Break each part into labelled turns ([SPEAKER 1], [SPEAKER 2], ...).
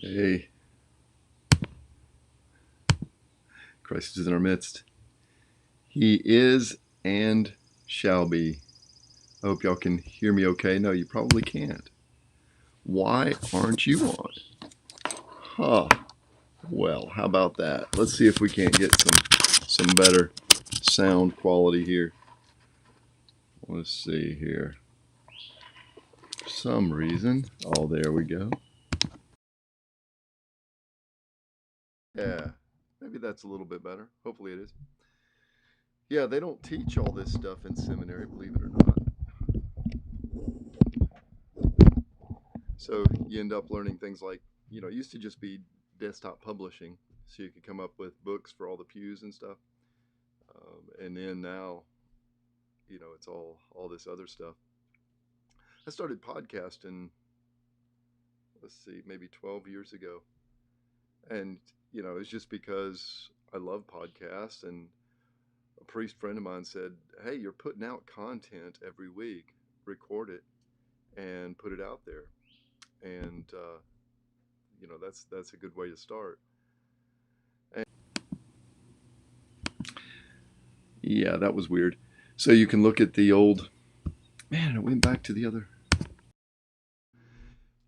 [SPEAKER 1] Hey, Christ is in our midst. He is and shall be. I hope y'all can hear me okay. No, you probably can't. Why aren't you on? Huh. Well, how about that? Let's see if we can't get some better sound quality here. Let's see here. For some reason. Oh, there we go. Yeah. Maybe that's a little bit better. Hopefully it is. Yeah, they don't teach all this stuff in seminary, believe it or not. So you end up learning things like, it used to just be desktop publishing, so you could come up with books for all the pews and stuff. And then now, it's all this other stuff. I started podcasting, let's see, maybe 12 years ago, and it's just because I love podcasts. And a priest friend of mine said, "Hey, you're putting out content every week. Record it and put it out there." And that's a good way to start. And yeah, that was weird. So you can look at the old man. It went back to the other.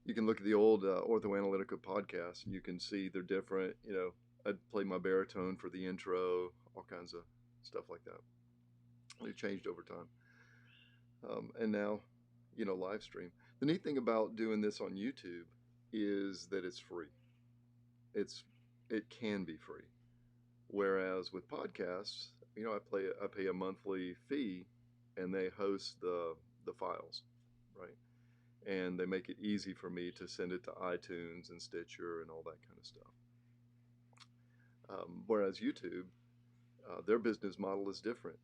[SPEAKER 1] You can look at the old orthoanalytica podcasts, and you can see they're different. I'd play my baritone for the intro, all kinds of stuff like that. It changed over time, and now, live stream. The neat thing about doing this on YouTube is that it's free. It's it can be free. Whereas with podcasts, I pay a monthly fee, and they host the files, right? And they make it easy for me to send it to iTunes and Stitcher and all that kind of stuff. Whereas YouTube, their business model is different.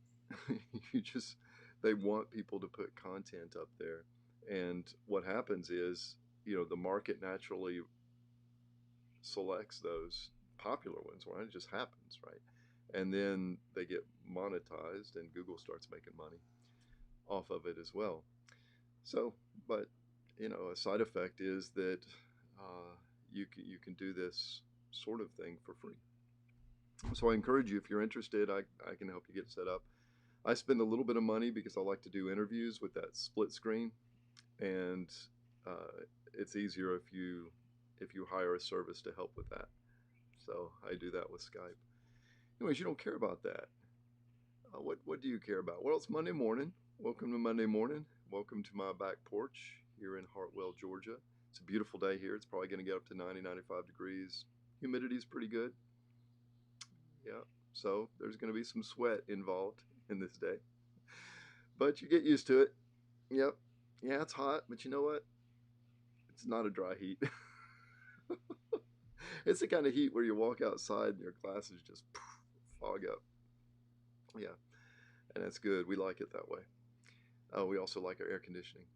[SPEAKER 1] you just They want people to put content up there, and what happens is, the market naturally selects those popular ones, right? It just happens, right? And then they get monetized, and Google starts making money off of it as well. So, but a side effect is that you can do this sort of thing for free. So I encourage you, if you're interested, I can help you get set up. I spend a little bit of money because I like to do interviews with that split screen, and it's easier if you hire a service to help with that. So I do that with Skype. Anyways, you don't care about that. What do you care about? Well, it's Monday morning. Welcome to Monday morning. Welcome to my back porch here in Hartwell, Georgia. It's a beautiful day here. It's probably going to get up to 90, 95 degrees. Humidity's pretty good. Yeah. So there's going to be some sweat involved in this day. But you get used to it. Yep. Yeah, it's hot, but you know what? It's not a dry heat. It's the kind of heat where you walk outside and your glasses just fog up. Yeah, and that's good. We like it that way. We also like our air conditioning.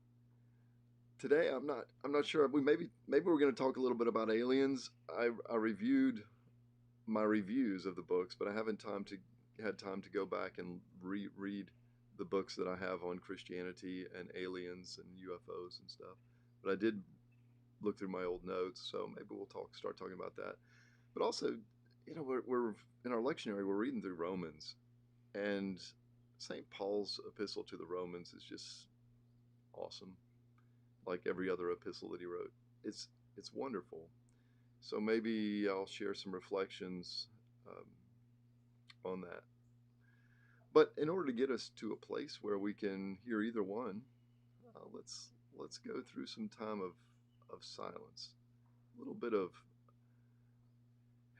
[SPEAKER 1] Today, I'm not sure. Maybe we're going to talk a little bit about aliens. I reviewed my reviews of the books, but I haven't had time to go back and reread the books that I have on Christianity and aliens and UFOs and stuff. But I did look through my old notes, so maybe we'll start talking about that. But also, we're in our lectionary. We're reading through Romans, and St. Paul's epistle to the Romans is just awesome, like every other epistle that he wrote. It's wonderful. So maybe I'll share some reflections on that. But in order to get us to a place where we can hear either one, let's go through some time of silence, a little bit of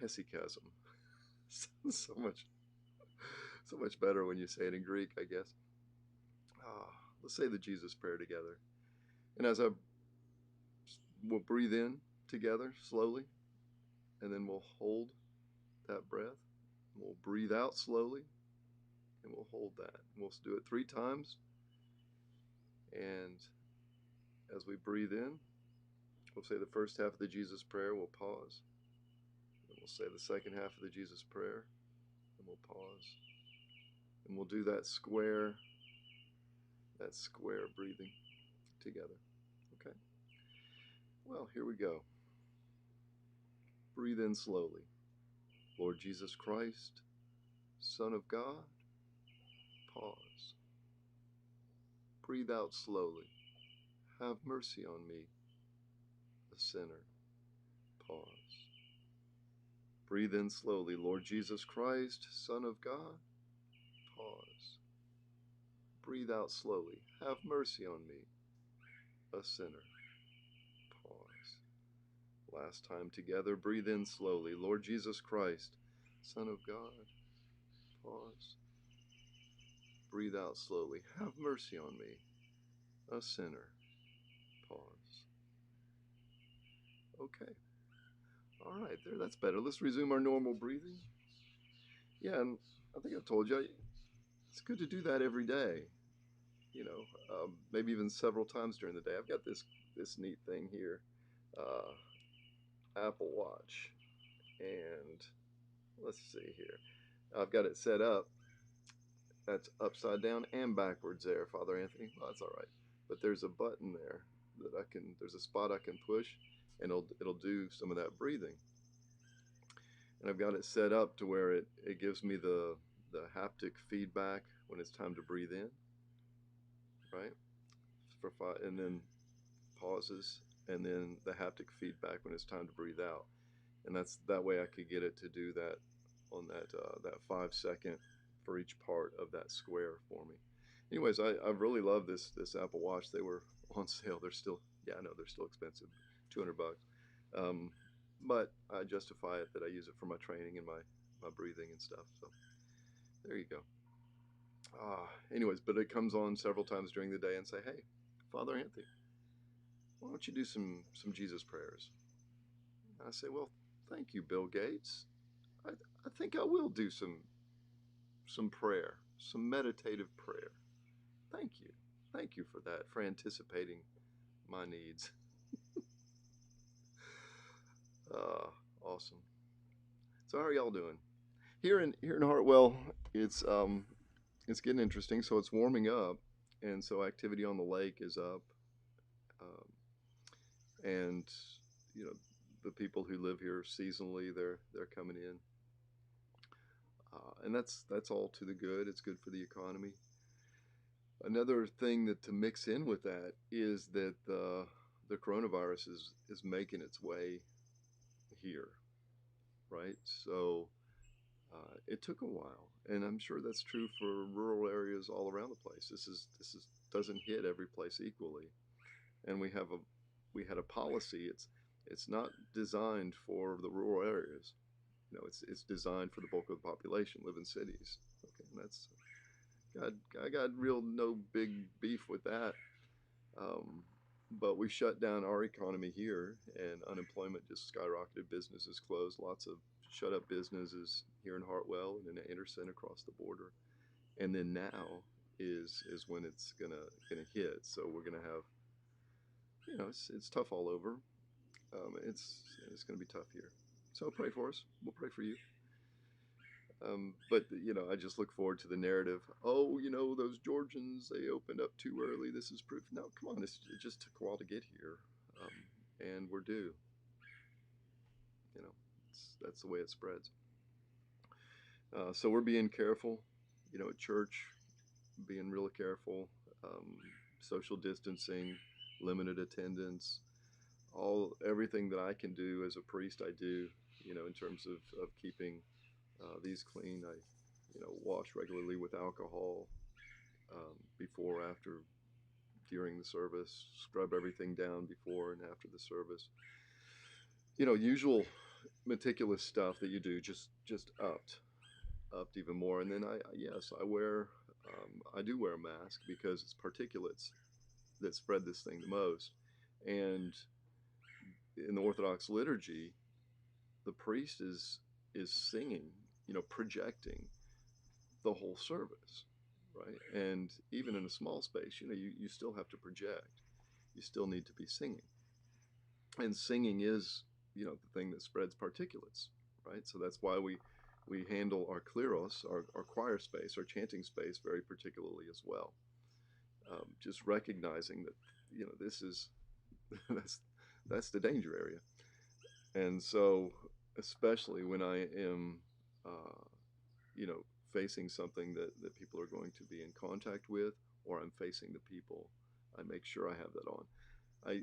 [SPEAKER 1] hesychasm. so much so much better when you say it in Greek, I guess. Ah, let's say the Jesus prayer together. And as we'll breathe in together slowly, and then we'll hold that breath. We'll breathe out slowly, and we'll hold that. We'll do it 3 times. And as we breathe in, we'll say the first half of the Jesus prayer, we'll pause. And we'll say the second half of the Jesus prayer, and we'll pause. And we'll do that square breathing together. Okay? Well, here we go. Breathe in slowly. Lord Jesus Christ, Son of God. Pause. Breathe out slowly. Have mercy on me, a sinner. Pause. Breathe in slowly. Lord Jesus Christ, Son of God. Pause. Breathe out slowly. Have mercy on me, a sinner. Pause. Last time together. Breathe in slowly. Lord Jesus Christ, Son of God. Pause. Breathe out slowly. Have mercy on me, a sinner. Pause. Okay. All right, there. That's better. Let's resume our normal breathing. Yeah, and I think I've told you, it's good to do that every day. Maybe even several times during the day. I've got this neat thing here, Apple Watch, and let's see here. I've got it set up. That's upside down and backwards there, Father Anthony. Well, that's all right. But there's a button there that I can. There's a spot I can push, and it'll do some of that breathing. And I've got it set up to where it gives me the haptic feedback when it's time to breathe in, right? For five, and then pauses, and then the haptic feedback when it's time to breathe out. And that's that way I could get it to do that on that 5 second for each part of that square for me. Anyways, I really love this Apple Watch. They were on sale. They're still, yeah, I know they're still expensive, $200. But I justify it that I use it for my training and my breathing and stuff. So there you go. Anyways, but it comes on several times during the day and say, hey, Father Anthony, why don't you do some Jesus prayers? And I say, well, thank you, Bill Gates. I think I will do some prayer, some meditative prayer. Thank you. Thank you for that, for anticipating my needs. Awesome. So how are y'all doing? Here in Hartwell, it's getting interesting. So it's warming up, and so activity on the lake is up, and you know the people who live here seasonally, they're coming in, and that's all to the good. It's good for the economy. Another thing that to mix in with that is that the coronavirus is making its way here, right? So it took a while, and I'm sure that's true for rural areas all around the place. This is doesn't hit every place equally, and we had a policy. It's not designed for the rural areas. It's designed for the bulk of the population live in cities. Okay, and that's I got real no big beef with that. Um, but we shut down our economy here, and unemployment just skyrocketed. Businesses closed. Lots of shut up businesses here in Hartwell and in Anderson across the border. And then now is when it's gonna hit. So we're gonna have it's tough all over. It's gonna be tough here. So pray for us. We'll pray for you. But I just look forward to the narrative. Oh, those Georgians, they opened up too early. This is proof. No, come on. It just took a while to get here, and we're due. That's the way it spreads. So we're being careful, at church, being real careful. Social distancing, limited attendance, everything that I can do as a priest, I do. In terms of keeping these clean. I wash regularly with alcohol, before, after, during the service. Scrub everything down before and after the service. Usual meticulous stuff that you do, just upped even more. And then I do wear a mask because it's particulates that spread this thing the most. And in the Orthodox liturgy, the priest is singing, projecting the whole service, right? And even in a small space, you still have to project. You still need to be singing. And singing is, the thing that spreads particulates, right? So that's why we handle our kleros, our choir space, our chanting space very particularly as well. Just recognizing that, this is, that's the danger area. And so especially when I am, uh, you know, facing something that people are going to be in contact with, or I'm facing the people. I make sure I have that on. I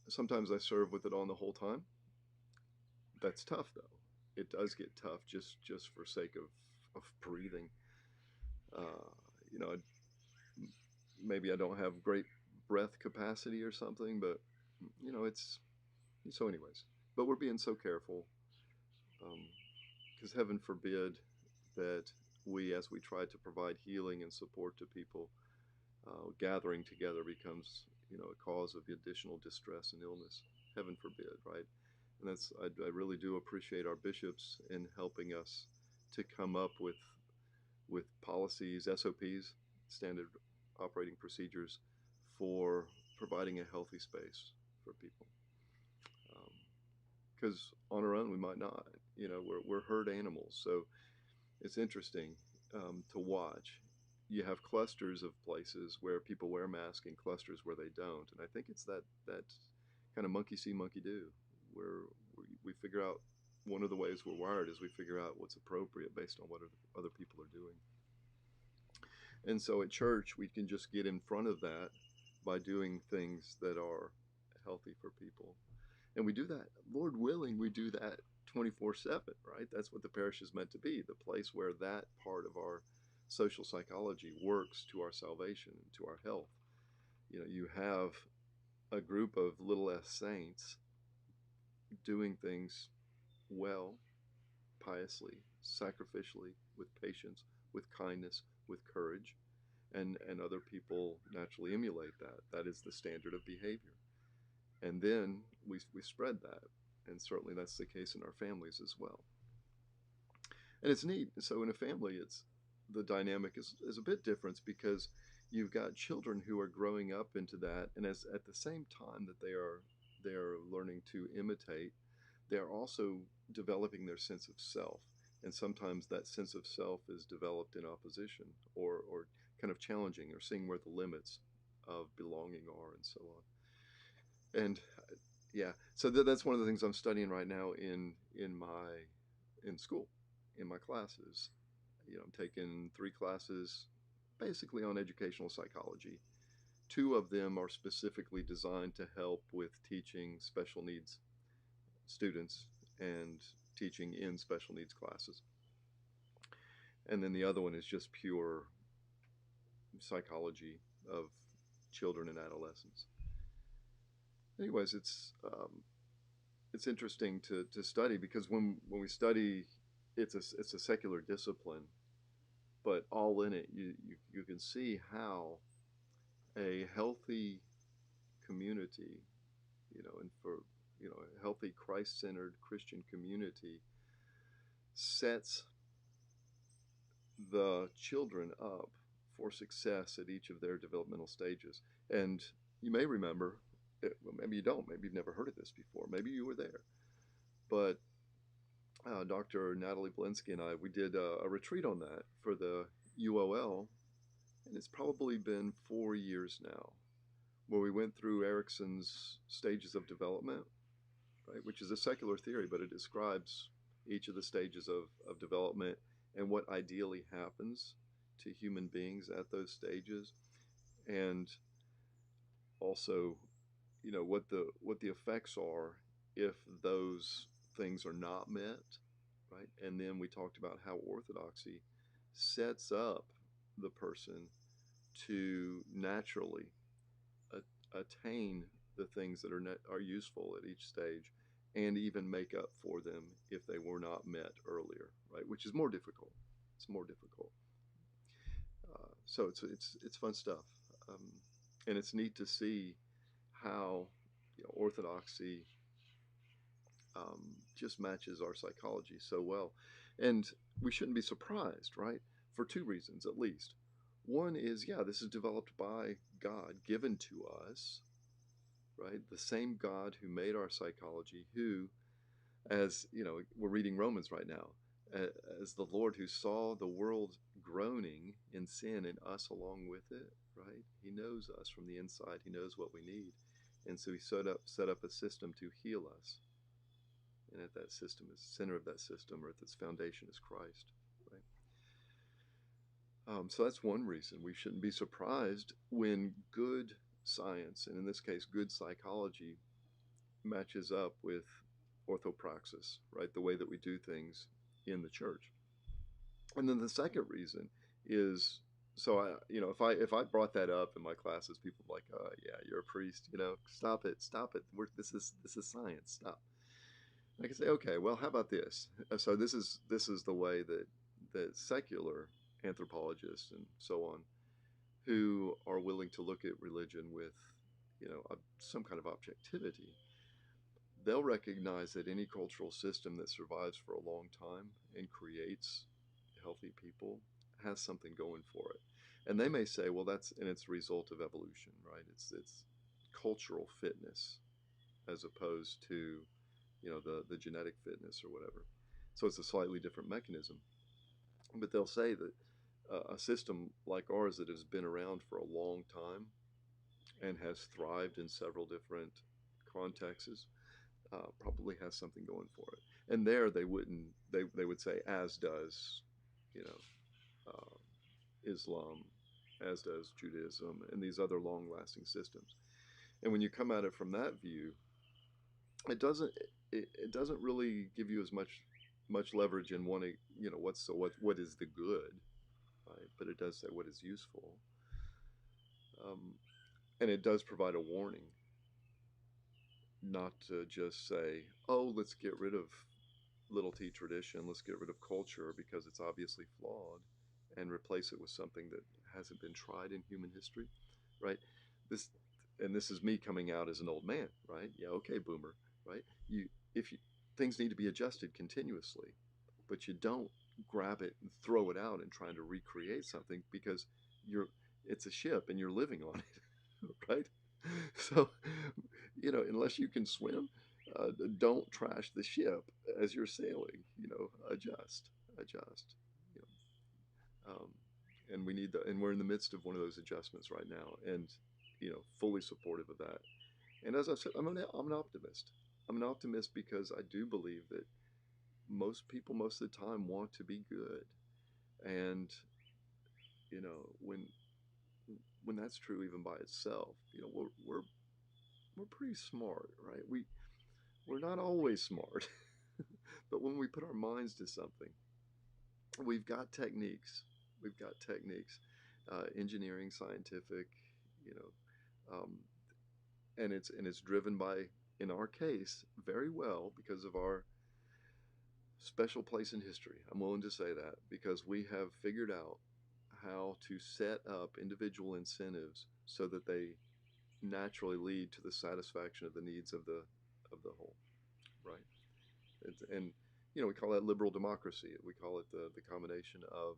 [SPEAKER 1] sometimes I serve with it on the whole time. That's tough though. It does get tough just for sake of breathing. Uh, you know, maybe I don't have great breath capacity or something, but you know, it's so. Anyways, but we're being so careful because heaven forbid that we, as we try to provide healing and support to people, gathering together becomes, you know, a cause of additional distress and illness. Heaven forbid, right? And I really do appreciate our bishops in helping us to come up with policies, SOPs, standard operating procedures for providing a healthy space for people. Because on our own we might not. You know, we're herd animals, so it's interesting to watch. You have clusters of places where people wear masks and clusters where they don't, and I think it's that kind of monkey see, monkey do, where we figure out one of the ways we're wired is we figure out what's appropriate based on what other people are doing. And so at church, we can just get in front of that by doing things that are healthy for people. And we do that, Lord willing, we do that 24/7, right? That's what the parish is meant to be, the place where that part of our social psychology works to our salvation and to our health. You know, you have a group of little s saints doing things well, piously, sacrificially, with patience, with kindness, with courage, and other people naturally emulate that. That is the standard of behavior. And then we spread that. And certainly that's the case in our families as well. And it's neat. So in a family, it's the dynamic is a bit different because you've got children who are growing up into that, and as at the same time that they are learning to imitate, they are also developing their sense of self. And sometimes that sense of self is developed in opposition or kind of challenging or seeing where the limits of belonging are and so on. And yeah, so that's one of the things I'm studying right now in school, in my classes. You know, I'm taking 3 classes basically on educational psychology. 2 of them are specifically designed to help with teaching special needs students and teaching in special needs classes. And then the other one is just pure psychology of children and adolescents. Anyways, it's interesting to study because when we study, it's a secular discipline, but all in it, you can see how a healthy community, you know, and for a healthy Christ-centered Christian community sets the children up for success at each of their developmental stages. And you may remember, well, maybe you don't, maybe you've never heard of this before, maybe you were there, but Dr. Natalie Blinsky and I, we did a retreat on that for the UOL, and it's probably been 4 years now, where we went through Erickson's stages of development, right, which is a secular theory, but it describes each of the stages of development and what ideally happens to human beings at those stages, and also, you know, what the effects are if those things are not met, right? And then we talked about how orthodoxy sets up the person to naturally attain the things that are useful at each stage, and even make up for them if they were not met earlier, right? Which is more difficult. It's more difficult. So it's fun stuff, and it's neat to see how, you know, orthodoxy just matches our psychology so well, and we shouldn't be surprised, right? For 2 reasons at least. One is, yeah, this is developed by God, given to us, right? The same God who made our psychology, who, as you know, we're reading Romans right now, as the Lord who saw the world groaning in sin and us along with it, right? He knows us from the inside. He knows what we need, and so He set up a system to heal us. and at that system is center of that system, or at its foundation is Christ, right? So that's one reason we shouldn't be surprised when good science, and in this case, good psychology, matches up with orthopraxis, right? The way that we do things in the church. And then the second reason is, so if I brought that up in my classes, people are like, yeah, you're a priest, stop it, stop it. This is science, stop. I can say, okay, well, how about this? So this is the way that secular anthropologists and so on, who are willing to look at religion with, some kind of objectivity, they'll recognize that any cultural system that survives for a long time and creates healthy people has something going for it. And they may say, well, it's a result of evolution, right? It's cultural fitness as opposed to, the genetic fitness or whatever. So it's a slightly different mechanism. But they'll say that a system like ours that has been around for a long time and has thrived in several different contexts probably has something going for it. And there they wouldn't they would say, as does, you know Islam, as does Judaism, and these other long-lasting systems. And when you come at it from that view, it doesn't it doesn't really give you as much leverage in wanting, what is the good, right? But it does say what is useful, um, and it does provide a warning, not to just say, oh, let's get rid of little t tradition, let's get rid of culture because it's obviously flawed, and replace it with something that hasn't been tried in human history, right? This and this is me coming out as an old man, right? Yeah, okay, boomer, right? If you things need to be adjusted continuously, but you don't grab it and throw it out and trying to recreate something because it's a ship and you're living on it, right? So, unless you can swim, don't trash the ship as you're sailing. Adjust. You um, and we're in the midst of one of those adjustments right now, and fully supportive of that. And as I said, I'm an optimist. I'm an optimist because I do believe that most people, most of the time, want to be good, and when that's true, even by itself, we're pretty smart, right? We're not always smart, but when we put our minds to something, we've got techniques. We've got techniques, engineering, scientific, you know, um, and it's driven by, in our case, very well because of our special place in history. I'm willing to say that because we have figured out how to set up individual incentives so that they naturally lead to the satisfaction of the needs of the whole, right? And we call that liberal democracy. We call it the combination of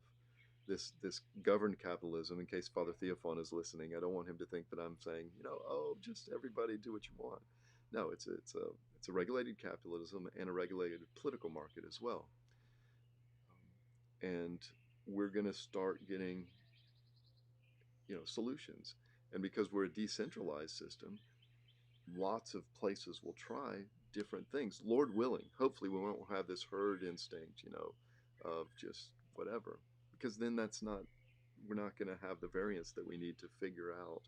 [SPEAKER 1] this governed capitalism. In case Father Theophan is listening, I don't want him to think that I'm saying, oh, just everybody do what you want. No, it's a regulated capitalism and a regulated political market as well. And we're going to start getting solutions. And because we're a decentralized system, lots of places will try different things. Lord willing, hopefully we won't have this herd instinct, of just whatever, because then we're not going to have the variance that we need to figure out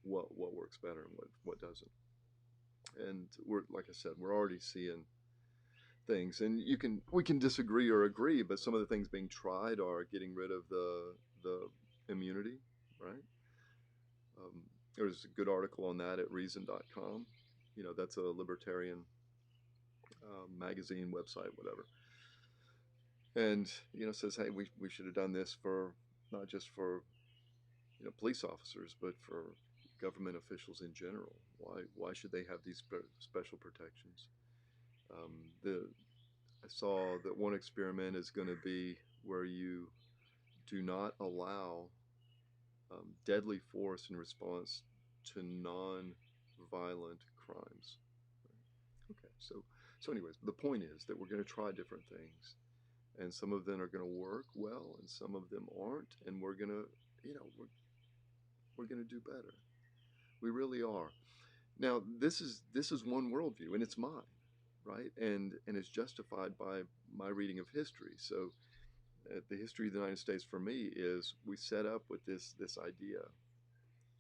[SPEAKER 1] what works better and what doesn't. And like I said, we're already seeing things, and we can disagree or agree, but some of the things being tried are getting rid of the immunity, right? Um, there's a good article on that at reason.com. That's a libertarian magazine, website, whatever. And, says, hey, we should have done this for not just for, police officers, but for government officials in general. Why should they have these special protections? I saw that one experiment is going to be where you do not allow deadly force in response to non-violent crimes. Okay, so anyways, the point is that we're going to try different things, and some of them are going to work well, and some of them aren't, and we're going to, we're going to do better. We really are. Now, this is one worldview, and it's mine, right? And it's justified by my reading of history. So the history of the United States for me is we set up with this idea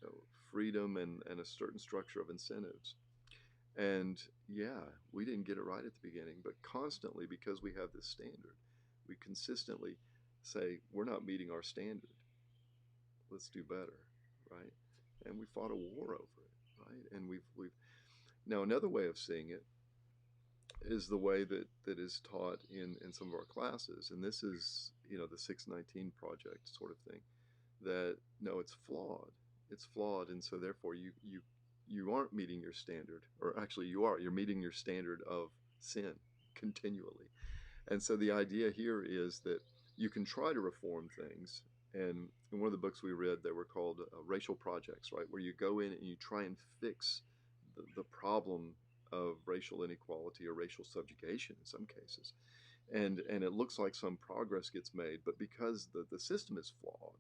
[SPEAKER 1] of freedom and a certain structure of incentives. And yeah, we didn't get it right at the beginning, but constantly, because we have this standard, we consistently say we're not meeting our standard. Let's do better, right? And we fought a war over it, right? And we've now another way of seeing it is the way that is taught in some of our classes, and this is the 619 project sort of thing. That no, it's flawed. It's flawed, and so therefore you aren't meeting your standard, or actually you are. You're meeting your standard of sin continually. And so the idea here is that you can try to reform things. And in one of the books we read, they were called racial projects, right? Where you go in and you try and fix the problem of racial inequality or racial subjugation in some cases. And it looks like some progress gets made, but because the system is flawed,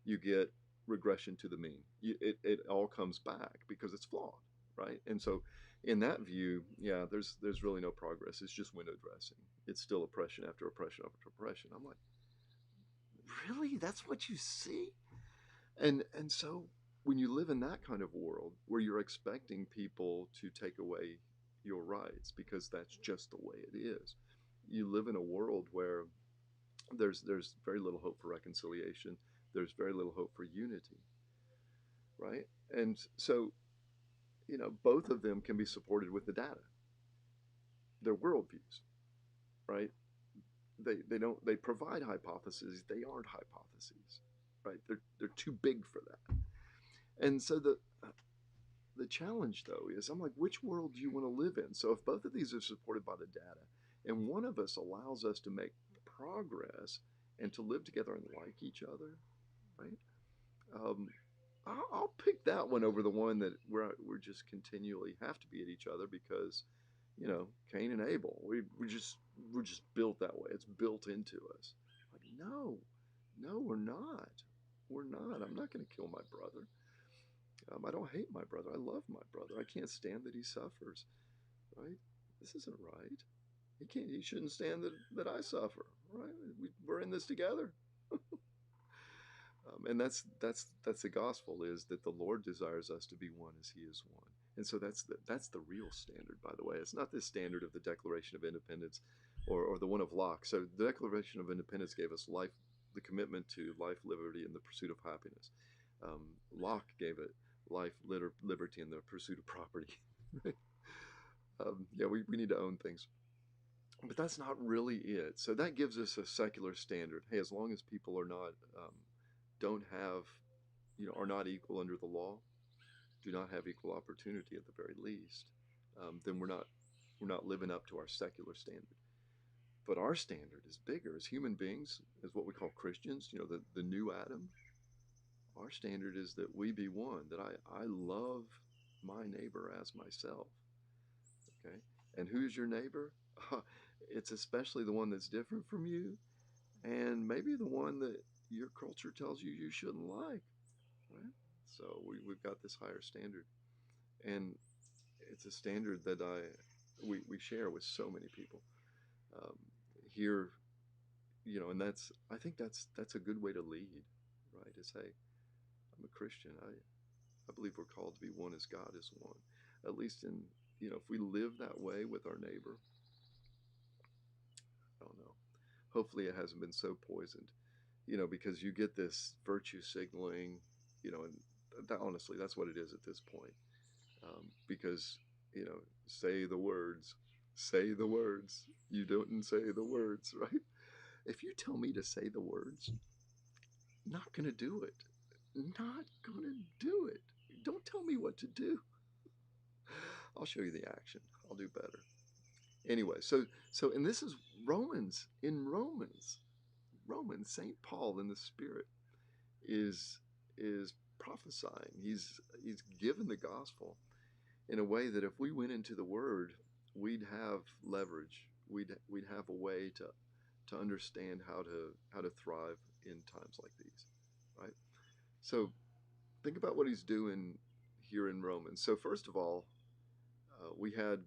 [SPEAKER 1] you get regression to the mean. It all comes back because it's flawed, right? And so, in that view, yeah, there's really no progress. It's just window dressing. It's still oppression after oppression after oppression. I'm like, really? That's what you see? And so when you live in that kind of world where you're expecting people to take away your rights because that's just the way it is, you live in a world where there's very little hope for reconciliation. There's very little hope for unity, right? And so, both of them can be supported with the data. They're worldviews, right? They provide hypotheses. They aren't hypotheses, right? They're too big for that. And so the challenge though is I'm like, which world do you want to live in? So if both of these are supported by the data, and one of us allows us to make progress and to live together and like each other, right? Um, I'll pick that one over the one that we're just continually have to be at each other because, Cain and Abel. We're just built that way. It's built into us. Like no, no, we're not. We're not. I'm not going to kill my brother. I don't hate my brother. I love my brother. I can't stand that he suffers. Right? This isn't right. He can't. He shouldn't stand that I suffer. Right? We're in this together. And that's the gospel, is that the Lord desires us to be one as He is one. And so that's the real standard, by the way. It's not this standard of the Declaration of Independence or the one of Locke. So the Declaration of Independence gave us life, the commitment to life, liberty, and the pursuit of happiness. Locke gave it life, liberty, and the pursuit of property. Yeah, we need to own things. But that's not really it. So that gives us a secular standard. Hey, as long as people are not, don't have, are not equal under the law, do not have equal opportunity at the very least, then we're not living up to our secular standard. But our standard is bigger as human beings, as what we call Christians. The new Adam. Our standard is that we be one. That I love my neighbor as myself. Okay, and who's your neighbor? It's especially the one that's different from you, and maybe the one that your culture tells you shouldn't like. Right? So we've got this higher standard, and it's a standard that we share with so many people um, here, and I think that's a good way to lead, right? Is hey, I'm a Christian. I believe we're called to be one as God is one. At least if we live that way with our neighbor, I don't know. Hopefully, it hasn't been so poisoned, because you get this virtue signaling, and honestly, that's what it is at this point. Because say the words, say the words. You don't say the words, right? If you tell me to say the words, not gonna do it. Not gonna do it. Don't tell me what to do. I'll show you the action. I'll do better. Anyway, so and this is Romans. In Romans, Saint Paul in the Spirit is prophesying. He's given the gospel in a way that if we went into the Word, we'd have leverage. We'd have a way to understand how to thrive in times like these, right? So think about what he's doing here in Romans. So first of all, we had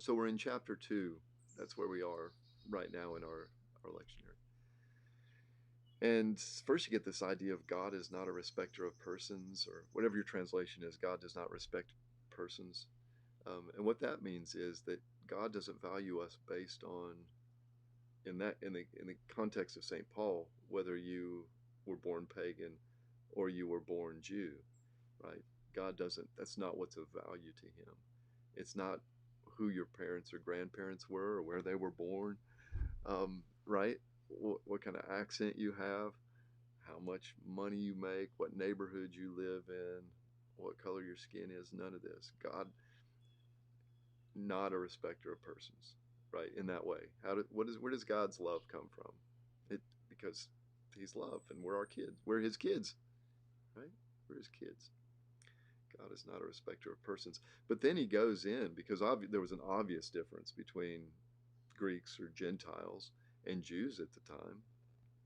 [SPEAKER 1] So we're in chapter 2. That's where we are right now in our lectionary. And first, you get this idea of God is not a respecter of persons, or whatever your translation is. God does not respect persons. And what that means is that God doesn't value us based on, in the context of St. Paul, whether you were born pagan or you were born Jew, right? God doesn't. That's not what's of value to Him. It's not who your parents or grandparents were or where they were born, right? What kind of accent you have, how much money you make, what neighborhood you live in, what color your skin is. None of this. God, not a respecter of persons, right? In that way, where does God's love come from? It Because He's love, and we're our kids. We're His kids, right? We're His kids. God is not a respecter of persons. But then He goes in, because there was an obvious difference between Greeks or Gentiles and Jews at the time,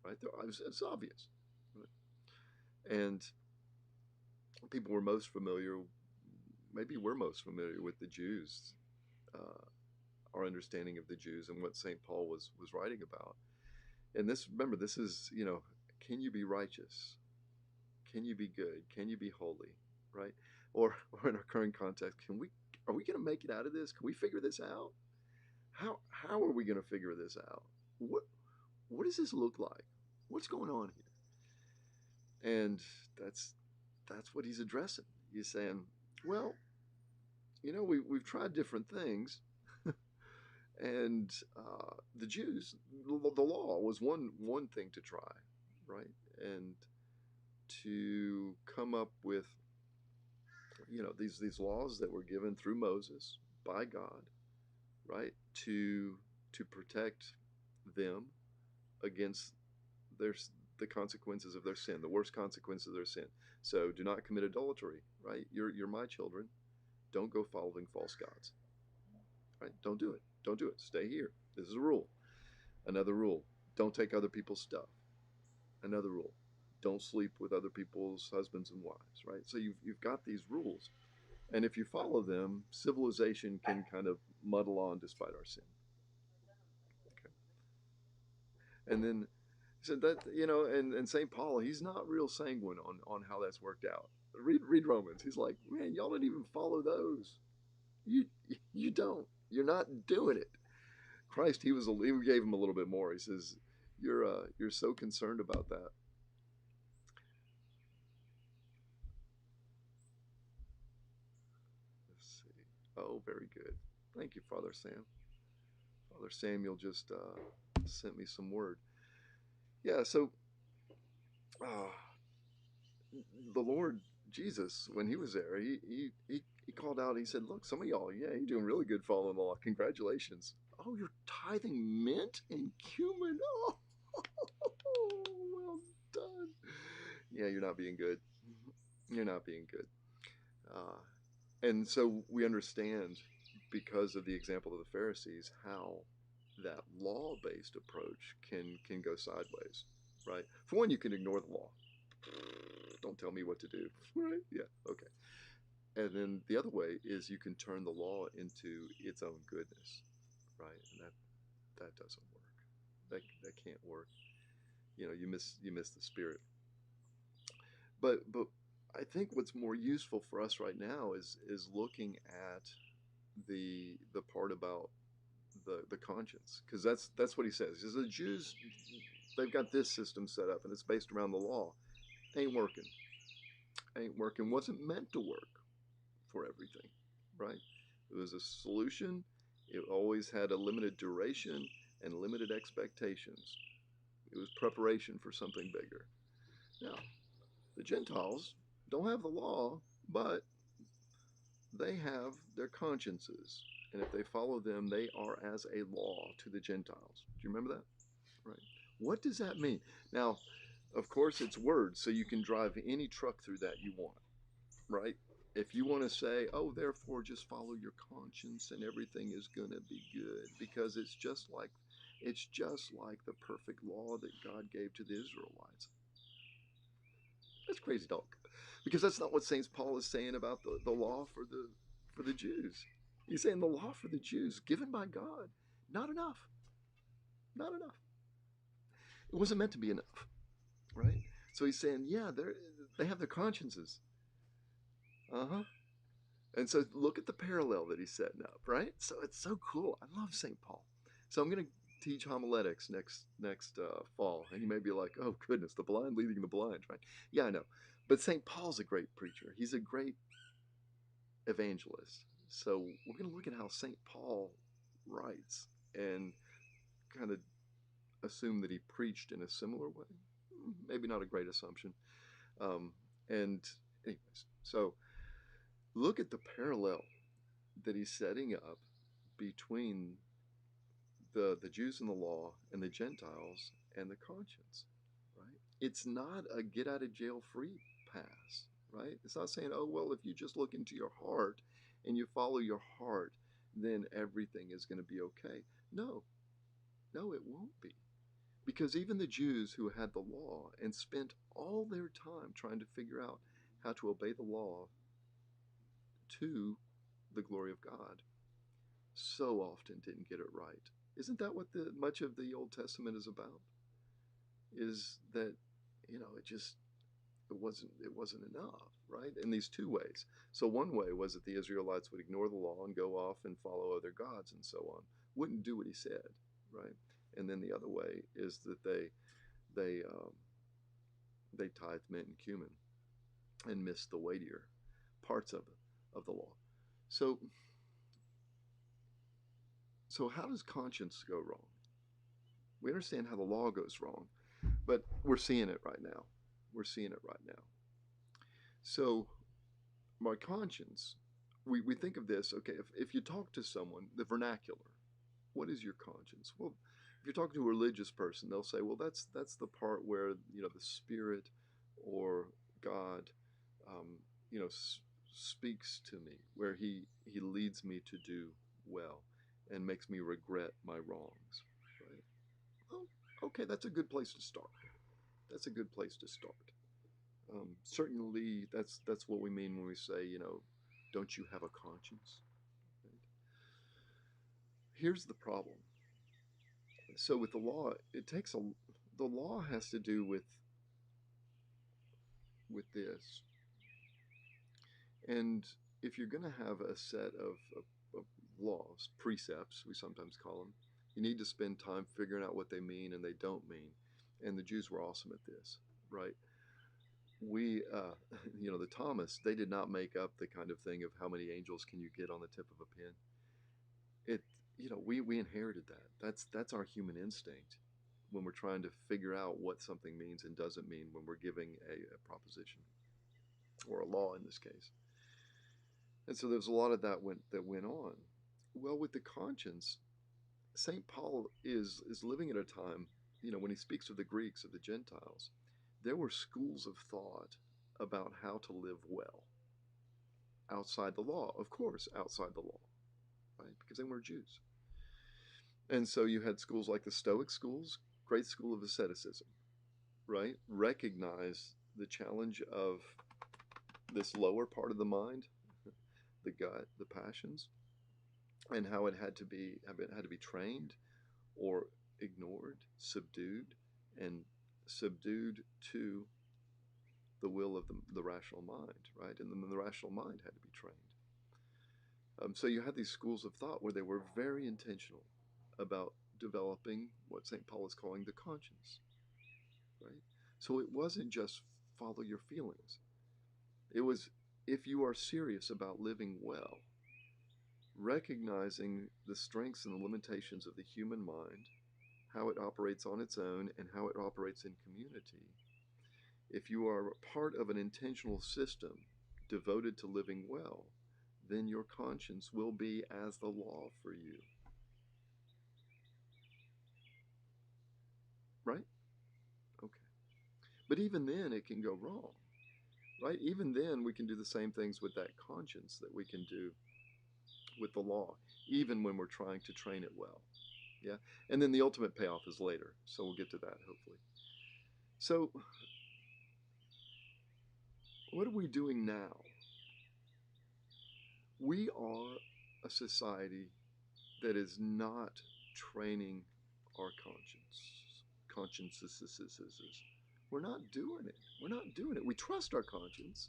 [SPEAKER 1] right? It's obvious, right? And people were most familiar, maybe we're most familiar with the Jews, uh, our understanding of the Jews and what St. Paul was writing about. And remember, this is, can you be righteous? Can you be good? Can you be holy? Right? Or in our current context, are we going to make it out of this? Can we figure this out? How are we going to figure this out? What does this look like? What's going on here? And that's what he's addressing. He's saying, well, we've tried different things, and the Jews, the law was one thing to try, right? And to come up with these laws that were given through Moses by God, right? To protect them against their the consequences of their sin, the worst consequences of their sin. So do not commit adultery, right? You're my children. Don't go following false gods, right? Don't do it. Don't do it. Stay here. This is a rule. Another rule: don't take other people's stuff. Another rule: don't sleep with other people's husbands and wives, right? So you've got these rules, and if you follow them, civilization can kind of muddle on despite our sin. Okay. And then so that and St. Paul, he's not real sanguine on how that's worked out. Read Romans. He's like, man, y'all don't even follow those. You you don't. You're not doing it. Christ, he gave him a little bit more. He says, you're so concerned about that. Let's see. Oh, very good. Thank you, Father Sam. Father Samuel just sent me some word. Yeah. So uh, the Lord Jesus, when he was there, he called out. He said, "Look, some of y'all, yeah, you're doing really good following the law. Congratulations. Oh, you're tithing mint and cumin. Oh, well done. Yeah, you're not being good. You're not being good." Uh, and so we understand, because of the example of the Pharisees, how that law-based approach can go sideways, right? For one, you can ignore the law. Don't tell me what to do, right? Yeah, okay. And then the other way is you can turn the law into its own goodness, right? And that doesn't work. That can't work. You miss the spirit. But I think what's more useful for us right now is looking at the part about the conscience, because that's what he says. He says the Jews, they've got this system set up and it's based around the law. Ain't working. Ain't working. Wasn't meant to work for everything, right? It was a solution. It always had a limited duration and limited expectations. It was preparation for something bigger. Now, the Gentiles don't have the law, but they have their consciences. And if they follow them, they are as a law to the Gentiles. Do you remember that? Right. What does that mean? Now, of course, it's words, so you can drive any truck through that you want, right? If you want to say, oh, therefore just follow your conscience and everything is going to be good, because it's just like the perfect law that God gave to the Israelites. That's crazy talk, because that's not what Saint Paul is saying about the law for the Jews. He's saying the law for the Jews, given by God, not enough. Not enough. It wasn't meant to be enough, right? So he's saying, yeah, they have their consciences. Uh-huh. And so look at the parallel that he's setting up, right? So it's so cool. I love St. Paul. So I'm going to teach homiletics next fall, and you may be like, oh goodness, the blind leading the blind, right? Yeah, I know. But St. Paul's a great preacher. He's a great evangelist. So we're going to look at how St. Paul writes and kind of assume that he preached in a similar way. Maybe not a great assumption. Um, and anyways, so look at the parallel that he's setting up between the Jews and the law and the Gentiles and the conscience, right? It's not a get out of jail free pass, right? It's not saying, oh, well, if you just look into your heart and you follow your heart, then everything is going to be okay. No, no, it won't be. Because even the Jews who had the law and spent all their time trying to figure out how to obey the law to the glory of God so often didn't get it right. Isn't that what much of the Old Testament is about? Is that it wasn't enough, right? In these two ways. So one way was that the Israelites would ignore the law and go off and follow other gods and so on, wouldn't do what he said, right? And then the other way is that they tithe mint and cumin and missed the weightier parts of the law. So how does conscience go wrong? We understand how the law goes wrong, but we're seeing it right now. We're seeing it right now. So my conscience, we think of this, okay, if you talk to someone, the vernacular, what is your conscience? Well, if you're talking to a religious person, they'll say, well, that's the part where, the Spirit or God, um, speaks to me, where he leads me to do well and makes me regret my wrongs, right? Well, okay, that's a good place to start. That's a good place to start. Certainly, that's what we mean when we say, don't you have a conscience? Right? Here's the problem. So with the law, the law has to do with this, and if you're going to have a set of laws, precepts, we sometimes call them, you need to spend time figuring out what they mean and they don't mean. And the Jews were awesome at this, right? We, the Thomas, they did not make up the kind of thing of how many angels can you get on the tip of a pin. We inherited that. That's our human instinct when we're trying to figure out what something means and doesn't mean when we're giving a proposition or a law in this case. And so there's a lot of that went on. Well, with the conscience, St. Paul is living at a time, when he speaks of the Greeks, of the Gentiles, there were schools of thought about how to live well outside the law, of course, outside the law, right? Because they weren't Jews. And so you had schools like the Stoic schools, great school of asceticism, right? Recognize the challenge of this lower part of the mind, the gut, the passions, and how it had to be trained or ignored, and subdued to the will of the rational mind, right? And then the rational mind had to be trained. So you had these schools of thought where they were very intentional about developing what St. Paul is calling the conscience, right? So it wasn't just follow your feelings. It was, if you are serious about living well, recognizing the strengths and the limitations of the human mind, how it operates on its own, and how it operates in community. If you are part of an intentional system devoted to living well, then your conscience will be as the law for you. Right? Okay. But even then, it can go wrong. Right? Even then, we can do the same things with that conscience that we can do with the law, even when we're trying to train it well. Yeah? And then the ultimate payoff is later. So we'll get to that, hopefully. So, what are we doing now? We are a society that is not training our consciences. We're not doing it. We're not doing it. We trust our conscience.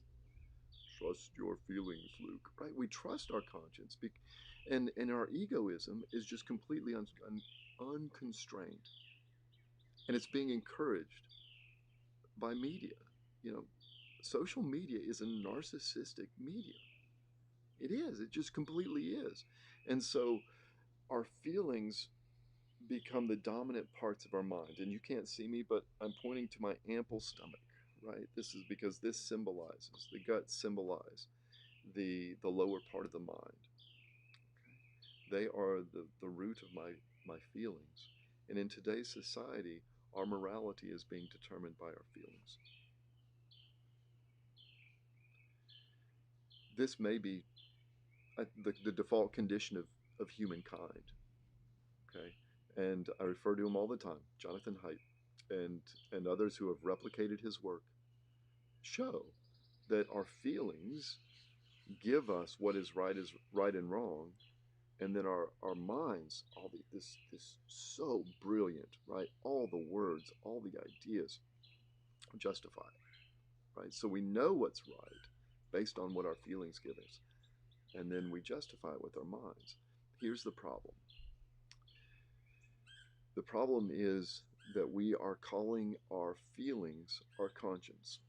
[SPEAKER 1] Trust your feelings, Luke. Right? We trust our conscience, and our egoism is just completely unconstrained, and it's being encouraged by media. You know, social media is a narcissistic medium. It is. It just completely is. And so our feelings become the dominant parts of our mind. And you can't see me, but I'm pointing to my ample stomach, right? This is because this symbolizes, the gut symbolize the lower part of the mind. They are the root of my feelings. And in today's society, our morality is being determined by our feelings. This may be the default condition of humankind. Okay, and I refer to him all the time, Jonathan Haidt, and others who have replicated his work show that our feelings give us what is right and wrong, and then our minds, this so brilliant, right? All the words, all the ideas justify it, right? So we know what's right based on what our feelings give us, and then we justify it with our minds. Here's the problem. The problem is that we are calling our feelings our conscience.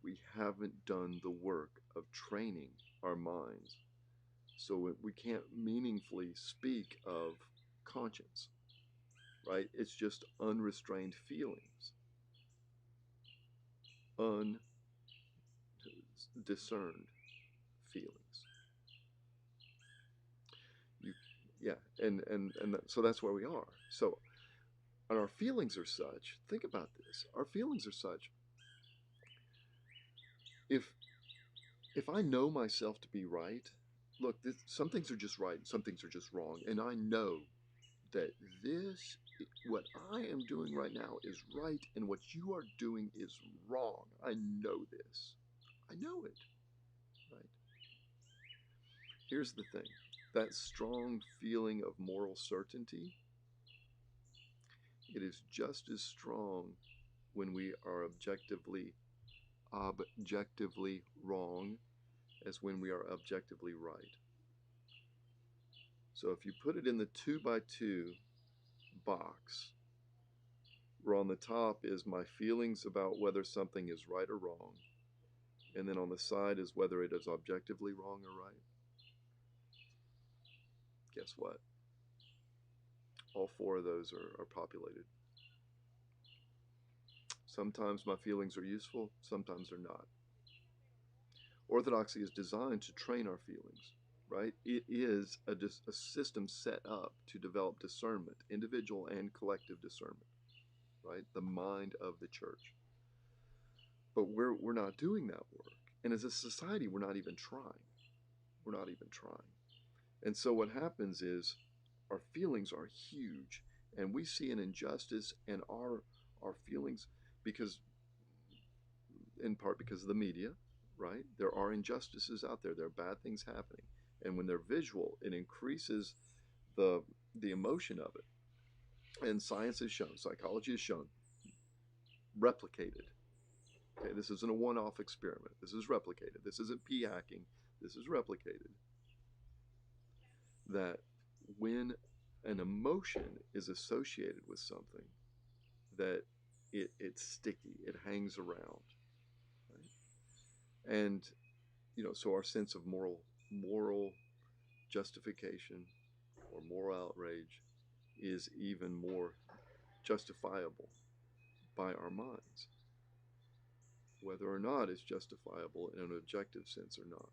[SPEAKER 1] We haven't done the work of training our minds. So we can't meaningfully speak of conscience, right? It's just unrestrained feelings, undiscerned feelings. You, yeah, so that's where we are. So, and our feelings are such. Think about this. Our feelings are such. If if I know myself to be right, look, some things are just right, some things are just wrong, and I know that what I am doing right now is right, and what you are doing is wrong. I know this. I know it, right? Here's the thing. That strong feeling of moral certainty, it is just as strong when we are objectively wrong as when we are objectively right. So if you put it in the 2x2 box, where on the top is my feelings about whether something is right or wrong, and then on the side is whether it is objectively wrong or right, guess what? All four of those are populated. Sometimes my feelings are useful, sometimes they're not. Orthodoxy is designed to train our feelings, right? It is a system set up to develop discernment, individual and collective discernment, right? The mind of the church. But we're not doing that work. And as a society, we're not even trying. We're not even trying. And so what happens is our feelings are huge, and we see an injustice, and our feelings, because in part because of the media, right? There are injustices out there. There are bad things happening, and when they're visual, it increases the the emotion of it. And science has shown, psychology has shown, replicated. Okay, this isn't a one-off experiment. This is replicated. This isn't p hacking. This is replicated. That when an emotion is associated with something, that it's sticky. It hangs around, right? And so our sense of moral justification or moral outrage is even more justifiable by our minds, whether or not it's justifiable in an objective sense or not.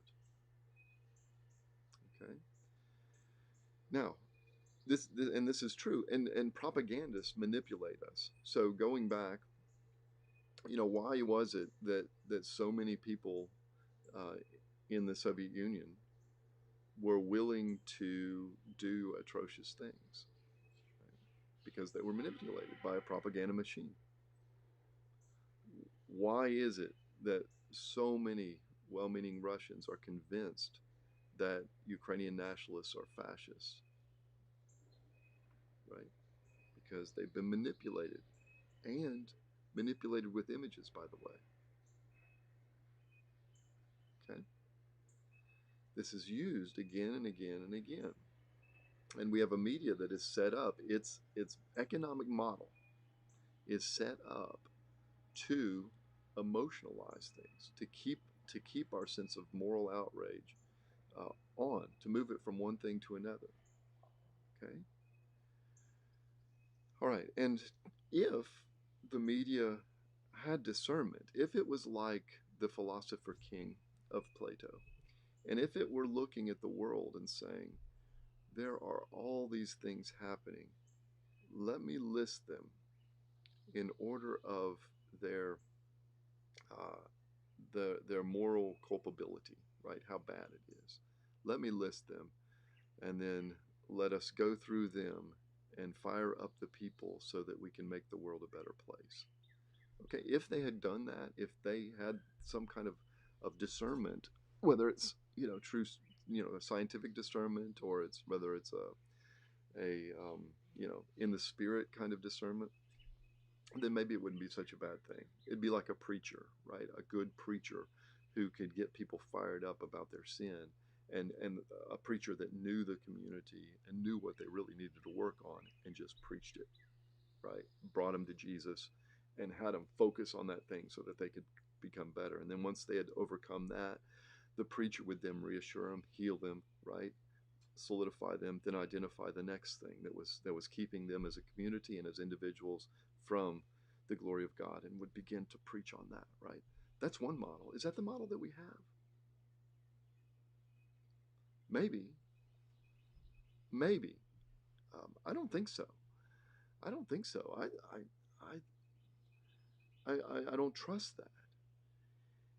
[SPEAKER 1] Okay. Now, this is true, and propagandists manipulate us. So going back, why was it that so many people uh, in the Soviet Union were willing to do atrocious things? Because they were manipulated by a propaganda machine. Why is it that so many well-meaning Russians are convinced that Ukrainian nationalists are fascists, right? Because they've been manipulated, and manipulated with images, by the way. Okay? This is used again and again and again. And we have a media that is set up, its economic model is set up to emotionalize things, to keep our sense of moral outrage on, to move it from one thing to another. Okay? All right. And if the media had discernment, if it was like the philosopher king of Plato, and if it were looking at the world and saying, there are all these things happening, let me list them in order of their uh, their moral culpability, right? How bad it is. Let me list them, and then let us go through them and fire up the people so that we can make the world a better place. Okay, if they had done that, if they had some kind of discernment, whether it's true a scientific discernment, or it's whether it's a in the spirit kind of discernment, then maybe it wouldn't be such a bad thing. It'd be like a preacher, right? A good preacher who could get people fired up about their sin, and a preacher that knew the community and knew what they really needed to work on and just preached it, right? Brought them to Jesus and had them focus on that thing so that they could become better. And then once they had overcome that, the preacher would then reassure them, heal them, right? Solidify them, then identify the next thing that was keeping them as a community and as individuals from the glory of God, and would begin to preach on that, right? That's one model. Is that the model that we have? Maybe. Maybe. I don't think so. I don't think so. I don't trust that.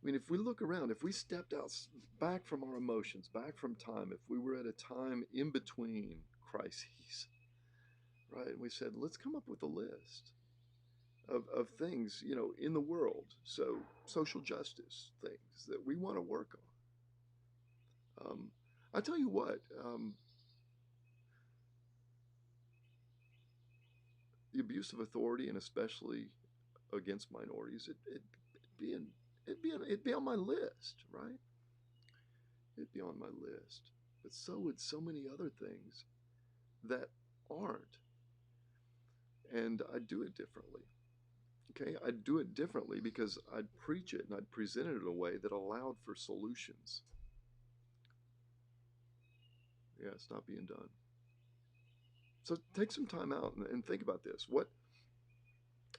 [SPEAKER 1] I mean, if we look around, if we stepped out back from our emotions, back from time, if we were at a time in between crises, right, and we said, let's come up with a list of things, in the world, so social justice things that we want to work on. I tell you what, the abuse of authority, and especially against minorities, it'd be on my list, right? It'd be on my list. But so would so many other things that aren't. And I'd do it differently. Okay, I'd do it differently because I'd preach it and I'd present it in a way that allowed for solutions. Yeah, it's not being done. So take some time out and think about this. What,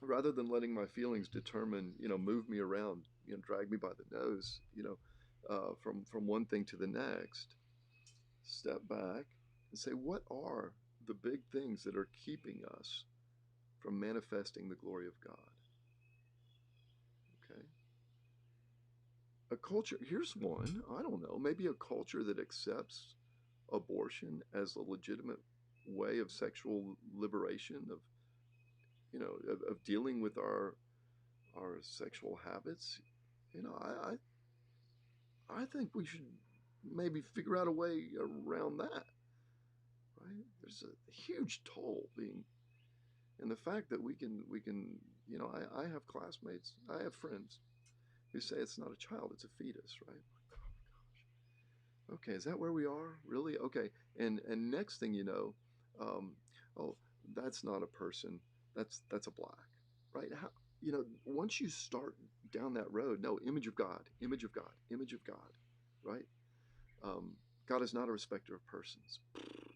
[SPEAKER 1] rather than letting my feelings determine, move me around, drag me by the nose, from one thing to the next, step back and say, what are the big things that are keeping us from manifesting the glory of God? Okay. A culture, here's one, I don't know, maybe a culture that accepts abortion as a legitimate way of sexual liberation, of dealing with our sexual habits. I think we should maybe figure out a way around that, right? There's a huge toll being, and the fact that we can I have classmates, I have friends who say it's not a child, it's a fetus, right? Okay, is that where we are? Really? Okay. And next thing you know, um, oh, that's not a person. That's a black, right? How, once you start down that road, no, image of God, image of God, image of God, right? Um, God is not a respecter of persons.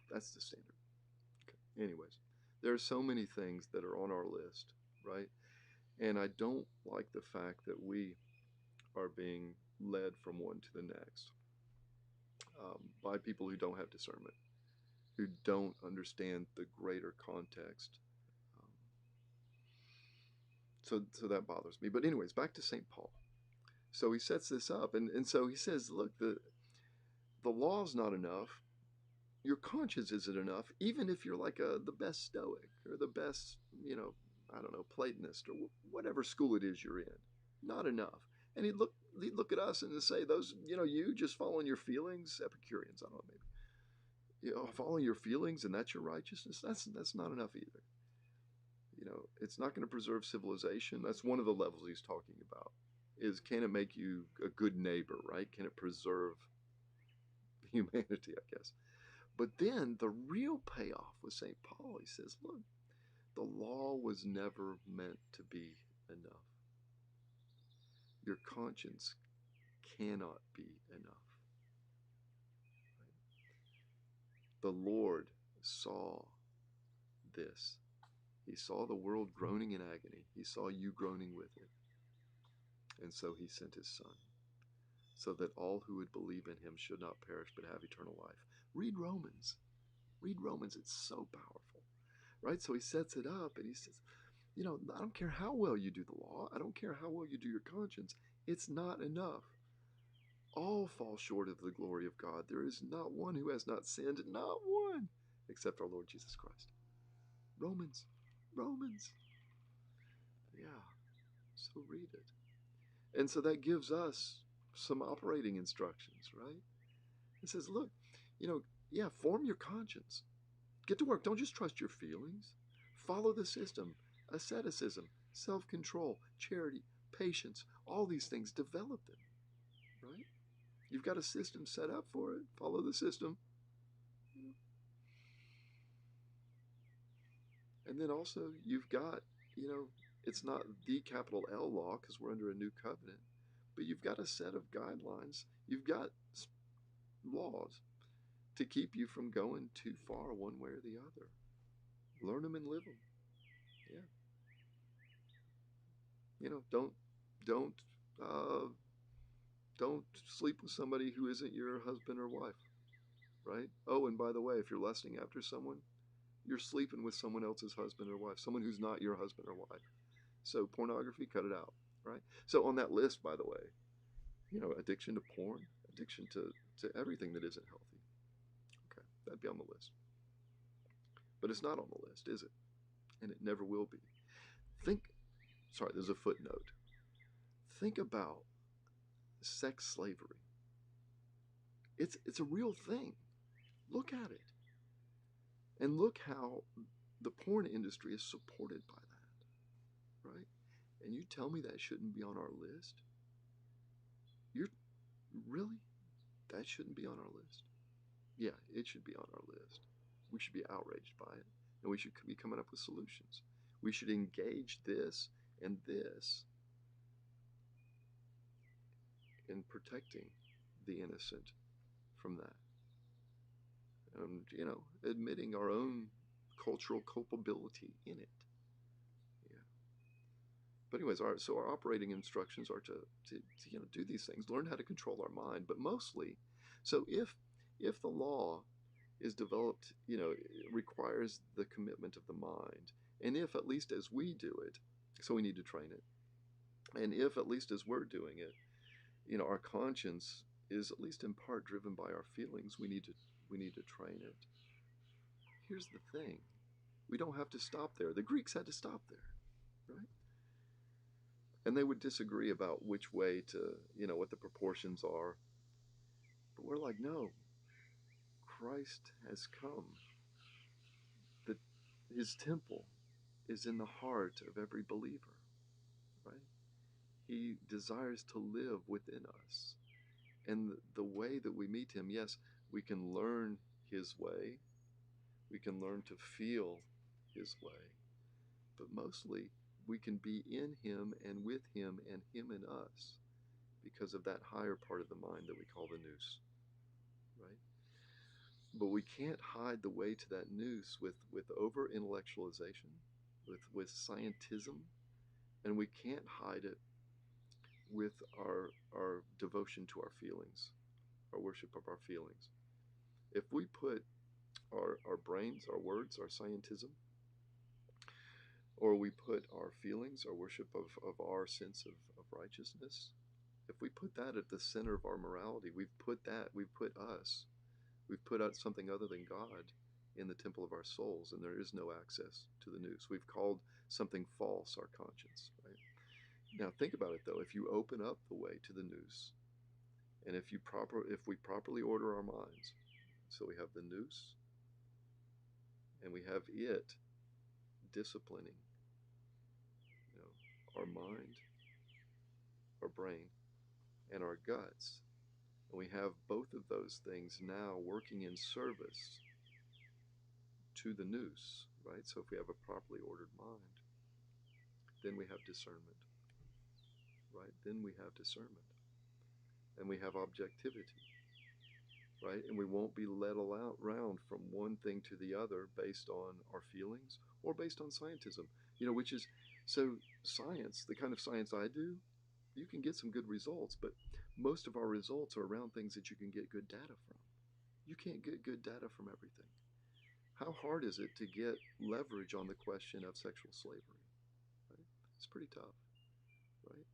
[SPEAKER 1] That's the standard. Okay. Anyways, there are so many things that are on our list, right? And I don't like the fact that we are being led from one to the next, by people who don't have discernment, who don't understand the greater context. Um, so that bothers me. But anyways, back to St. Paul. So he sets this up, and so he says, look, the law's not enough. Your conscience isn't enough, even if you're like the best Stoic or the best, I don't know, Platonist or whatever school it is you're in. Not enough. And he look at us and say, those, you just following your feelings, Epicureans, I don't know, maybe, following your feelings and that's your righteousness. That's not enough either. It's not going to preserve civilization. That's one of the levels he's talking about. Is, can it make you a good neighbor, right? Can it preserve humanity, I guess? But then the real payoff with St. Paul, he says, look, the law was never meant to be enough. Your conscience cannot be enough. The Lord saw this. He saw the world groaning in agony. He saw you groaning with it. And so he sent his Son, so that all who would believe in him should not perish but have eternal life. Read Romans. Read Romans. It's so powerful, right? So he sets it up and he says, I don't care how well you do the law. I don't care how well you do your conscience. It's not enough. All fall short of the glory of God. There is not one who has not sinned, not one, except our Lord Jesus Christ. Romans. Yeah, so read it. And so that gives us some operating instructions, right? It says, look, form your conscience. Get to work. Don't just trust your feelings. Follow the system. Asceticism, self-control, charity, patience, all these things, develop them, right? You've got a system set up for it. Follow the system. And then also you've got, it's not the capital L law because we're under a new covenant, but you've got a set of guidelines. You've got laws to keep you from going too far one way or the other. Learn them and live them. Yeah. Don't don't sleep with somebody who isn't your husband or wife, right? Oh, and by the way, if you're lusting after someone, you're sleeping with someone else's husband or wife, someone who's not your husband or wife. So pornography, cut it out, right? So on that list, by the way, addiction to porn, addiction to everything that isn't healthy. Okay, that'd be on the list. But it's not on the list, is it? And it never will be. There's a footnote. Think about sex slavery. It's a real thing. Look at it. And look how the porn industry is supported by that, right? And you tell me that shouldn't be on our list? Really? That shouldn't be on our list? Yeah, it should be on our list. We should be outraged by it, and we should be coming up with solutions. We should engage this and this in protecting the innocent from that. And, admitting our own cultural culpability in it. Yeah. But anyways, our operating instructions are to do these things, learn how to control our mind, but mostly, so if the law is developed, it requires the commitment of the mind, and if at least as we do it, so we need to train it, and if at least as we're doing it, our conscience is at least in part driven by our feelings, we need to train it. Here's the thing. We don't have to stop there. The Greeks had to stop there, right? And they would disagree about which way to, what the proportions are. But we're like, no, Christ has come. His temple is in the heart of every believer, right? He desires to live within us. And the way that we meet him, yes, we can learn his way. We can learn to feel his way. But mostly, we can be in him and with him and him in us because of that higher part of the mind that we call the nous, right? But we can't hide the way to that nous with over-intellectualization, with scientism, and we can't hide it with our devotion to our feelings, our worship of our feelings. If we put our brains, our words, our scientism, or we put our feelings, our worship of our sense of righteousness, if we put that at the center of our morality, we've put out something other than God in the temple of our souls, and there is no access to the nous. We've called something false our conscience, right? Now think about it though. If you open up the way to the noose, and if we properly order our minds, so we have the noose, and we have it disciplining, our mind, our brain, and our guts. And we have both of those things now working in service to the noose, right? So if we have a properly ordered mind, then we have discernment, right? Then we have discernment. And we have objectivity, right? And we won't be led around from one thing to the other based on our feelings or based on scientism, which is, so science, the kind of science I do, you can get some good results, but most of our results are around things that you can get good data from. You can't get good data from everything. How hard is it to get leverage on the question of sexual slavery? Right? It's pretty tough, right?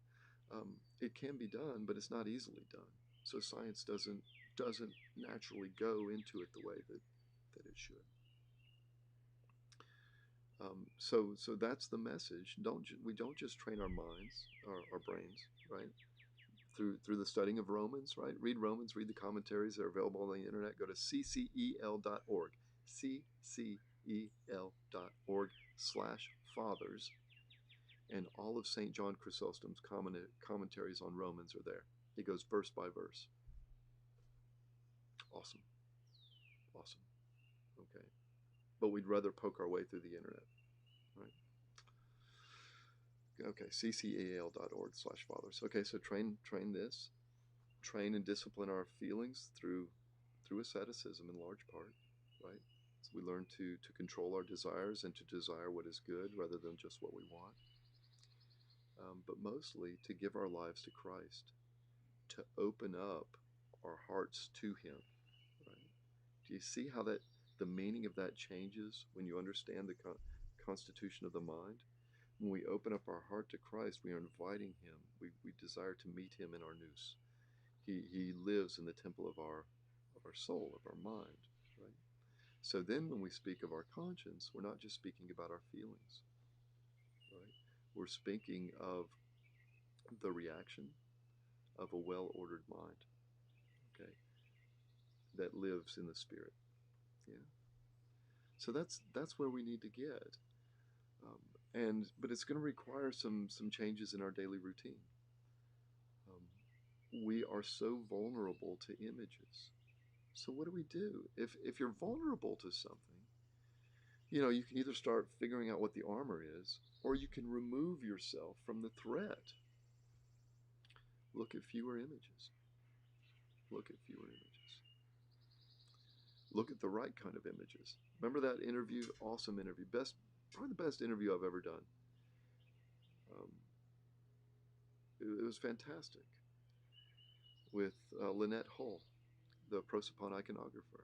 [SPEAKER 1] It can be done, but it's not easily done. So science doesn't naturally go into it the way that it should. So that's the message. We don't just train our minds, our brains, right? Through the studying of Romans, right? Read Romans, read the commentaries. They're available on the internet. Go to ccel.org, ccel.org/fathers, and all of St. John Chrysostom's commentaries on Romans are there. He goes verse by verse. Awesome. Awesome. Okay. But we'd rather poke our way through the internet, right? Okay, ccel.org/fathers. Okay, so train this. Train and discipline our feelings through asceticism in large part, right? So we learn to control our desires and to desire what is good rather than just what we want. But mostly to give our lives to Christ, to open up our hearts to Him, right? Do you see how the meaning of that changes when you understand the constitution of the mind? When we open up our heart to Christ, we are inviting Him. We desire to meet Him in our nous. He lives in the temple of our soul, of our mind, right? So then when we speak of our conscience, we're not just speaking about our feelings, right? We're speaking of the reaction of a well-ordered mind, okay, that lives in the Spirit. Yeah. So that's where we need to get. But it's going to require some changes in our daily routine. We are so vulnerable to images. So what do? If you're vulnerable to something, you can either start figuring out what the armor is, or you can remove yourself from the threat. Look at fewer images. Look at fewer images. Look at the right kind of images. Remember that interview? Awesome interview. Probably the best interview I've ever done. It was fantastic. With Lynette Hull, the prosopon iconographer,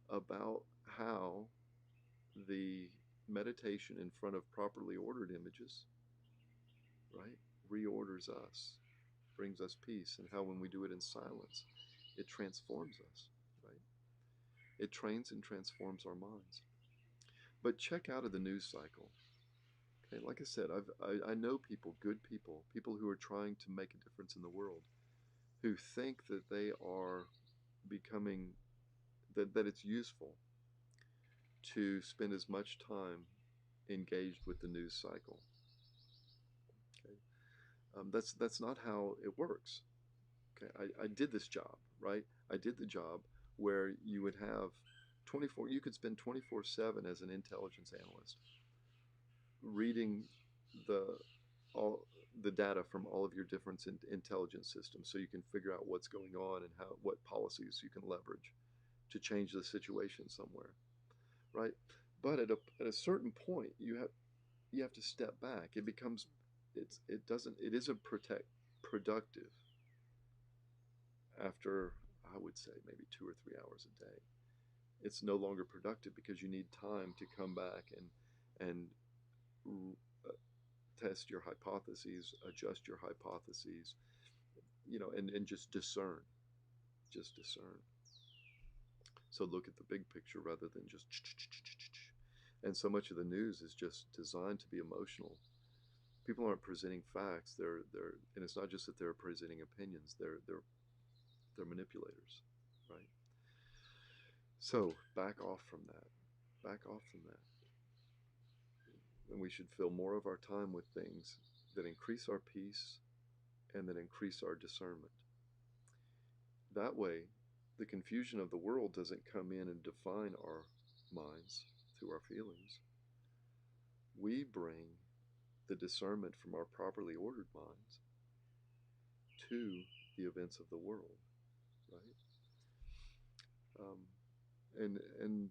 [SPEAKER 1] about how the meditation in front of properly ordered images, right, reorders us, brings us peace, and how when we do it in silence, it transforms us, right? It trains and transforms our minds. But check out of the news cycle. Okay, like I said, I know people, good people, people who are trying to make a difference in the world, who think that they are becoming, that it's useful to spend as much time engaged with the news cycle. Okay, that's not how it works. Okay, I did this job, right? I did the job where you would have you could spend 24/7 as an intelligence analyst reading the all the data from all of your different intelligence systems, so you can figure out what's going on and what policies you can leverage to change the situation somewhere, right? But at a certain point, you have to step back. It isn't productive after, I would say, maybe 2 or 3 hours a day. It's no longer productive because you need time to come back and test your hypotheses, adjust your hypotheses, and just discern. Just discern. So look at the big picture rather than just. And so much of the news is just designed to be emotional. People aren't presenting facts. And it's not just that they're presenting opinions. They're manipulators, right? So back off from that. Back off from that. And we should fill more of our time with things that increase our peace and that increase our discernment. That way, the confusion of the world doesn't come in and define our minds through our feelings. We bring the discernment from our properly ordered minds to the events of the world, right? And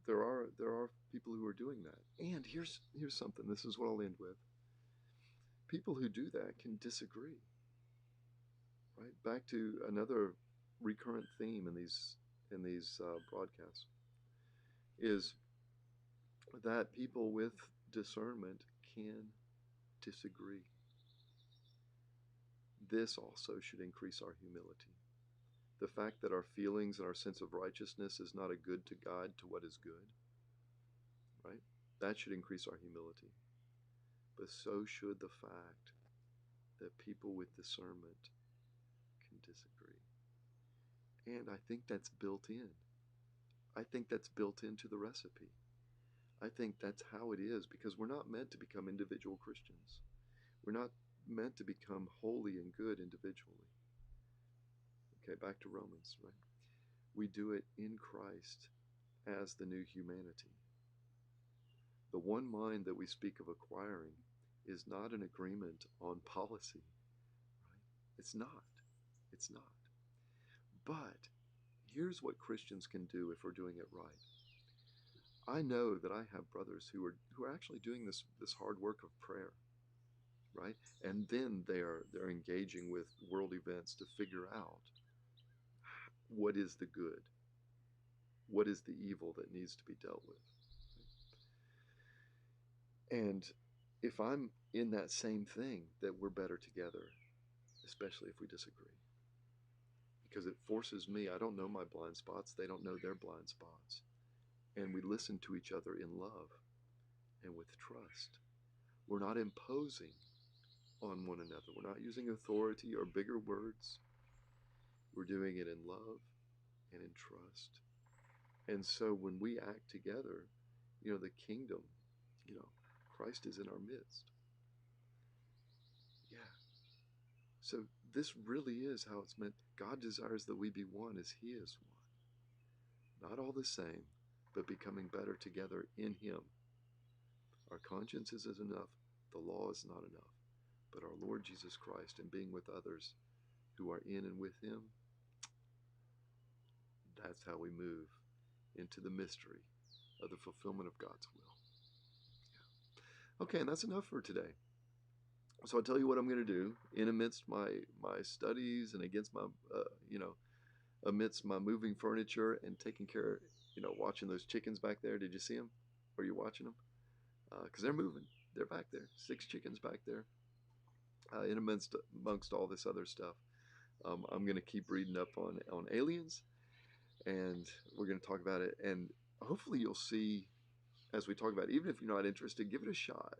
[SPEAKER 1] there are people who are doing that. And here's something. This is what I'll end with. People who do that can disagree, right? Back to another recurrent theme in these broadcasts is that people with discernment can disagree. This also should increase our humility. The fact that our feelings and our sense of righteousness is not a good to guide to what is good, right? That should increase our humility. But so should the fact that people with discernment can disagree. And I think that's built in. I think that's built into the recipe. I think that's how it is, because we're not meant to become individual Christians. We're not meant to become holy and good individually. Okay, back to Romans, right? We do it in Christ as the new humanity. The one mind that we speak of acquiring is not an agreement on policy, right? It's not. It's not. But here's what Christians can do if we're doing it right. I know that I have brothers who are actually doing this hard work of prayer, right? And then they're engaging with world events to figure out what is the good, what is the evil that needs to be dealt with. And if I'm in that same thing, that we're better together, especially if we disagree. Because it forces me, I don't know my blind spots, they don't know their blind spots. And we listen to each other in love and with trust. We're not imposing on one another. We're not using authority or bigger words. We're doing it in love and in trust. And so when we act together, the kingdom, Christ is in our midst. Yeah. So this really is how it's meant. God desires that we be one as He is one. Not all the same, but becoming better together in Him. Our conscience isn't enough. The law is not enough. But our Lord Jesus Christ and being with others who are in and with Him, that's how we move into the mystery of the fulfillment of God's will. Yeah. Okay, and that's enough for today. So I'll tell you what I'm going to do in amidst my studies and against my, amidst my moving furniture and taking care, watching those chickens back there. Did you see them? Are you watching them? Because they're moving. They're back there. 6 chickens back there. In amongst all this other stuff. I'm going to keep reading up on aliens, and we're going to talk about it. And hopefully you'll see, as we talk about it, even if you're not interested, give it a shot,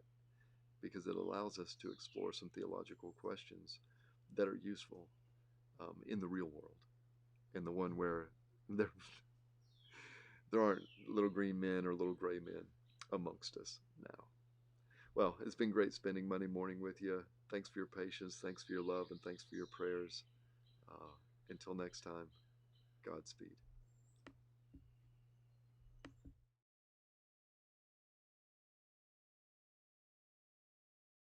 [SPEAKER 1] because it allows us to explore some theological questions that are useful in the real world, in the one where there aren't little green men or little gray men amongst us now. Well, it's been great spending Monday morning with you. Thanks for your patience, thanks for your love, and thanks for your prayers. Until next time, Godspeed.